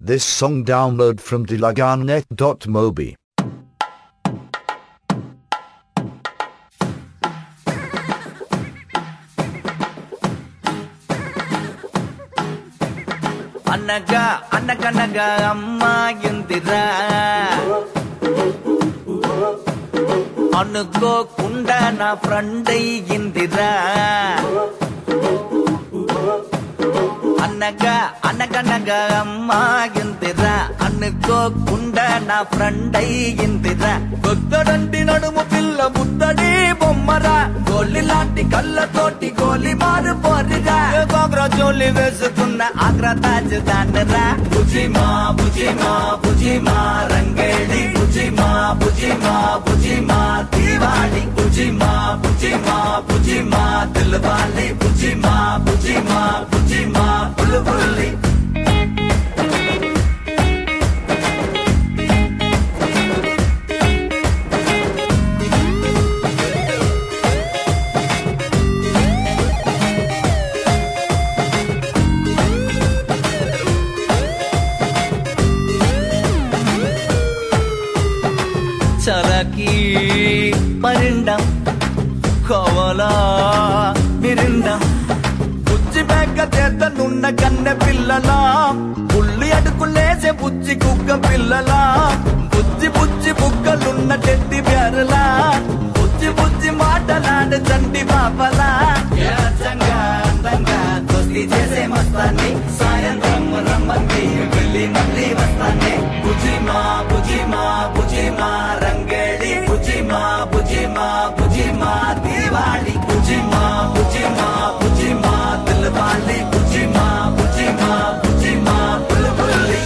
This song download from dilagarnet.mobi. అనగనగా అమ్మాయిందిరా అనుకోకుండా నా ఫ్రెండ్ అయ్యిందిరా అనగనగా అమ్మాయిందిరా అనుకోకుండా నా ఫ్రెండ్ అయ్యిందిరా గొద్దడంటి నడుము పిల్ల ముద్దడి బొమ్మరా గోలి లాంటి కళ్ళతోటి గోలి మారు పోరిరా గోగ్రా జోలి వేసుకున్న ఆగ్రా తాజ్ దానరా బుజిమా బుజిమా బుజిమా రంగేడి బుజిమా బుజిమా బుజిమా దీవాడి బుజిమా బుజిమా బుజిమా దిల్వాలి బుజిమా బుజిమా బుజిమా బుల్బుల్లి చరకి పరిండం కోవలా మిరిండం బుజ్జి బెక్క చేతనున్న కన్నె పిల్లలా పుల్లి అడుకులేసే బుజ్జి కుక్క పిల్లలా బుజ్జి బుజ్జి బుగ్గలున్న టెడ్డి బేరలా బుజ్జి బుజ్జి మాటలాడే చంటి పాపలా అందంగా అందంగా దోస్తి చేసే మస్తాన్ని సాయంత్రం రమ్మంది వెళ్ళి మళ్ళీ వస్తాన్ని బుజిమా బుజిమా బుజిమా రంగేడి బుజిమా బుజిమా బుజిమా దీవాళి బుజిమా బుజిమా బుజిమా దిల్వాలి బుజిమా బుజిమా బుజిమా బుల్బుల్లి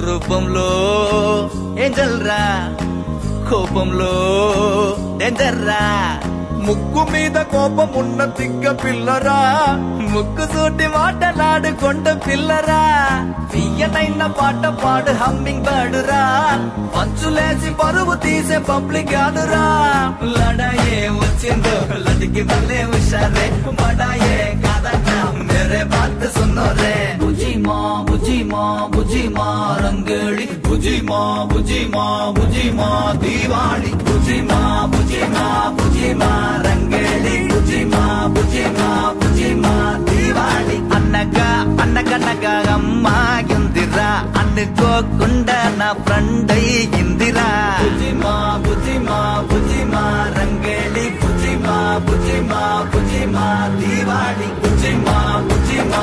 రూపంలో ఏంజల్ రా కోపంలో డేంజర్ రా ముక్కు మీద కోపం ఉన్న తిక్క పిల్లరా ముక్కు సూటి మాటలాడుకొండ పిల్లరా తీయనైన పాట పాడు హమ్మింగ్ బర్డురా పంచులేసి పరువు తీసే పబ్లిక్ ఆడురా లడాయే వచ్చిందో లడికి వల్లే హుషారే మడాయే కాదంట మేరే బాత్ సున్నో రే బుజిమా బుజిమా బుజిమా రంగేడి బుజిమా బుజిమా బుజిమా దీవాళి బుజిమా బుజిమా బుజిమా రంగేడి బుజిమా బుజిమా బుజిమా దీవాళి అనగనగా అమ్మాయిందిరా అనుకోకుండా నా ఫ్రెండ్ అయ్యిందిరా బుజిమా బుజిమా బుజిమా రంగేడి బుజిమా బుజిమా బుజిమా దీవాళి బుజిమా బుజిమా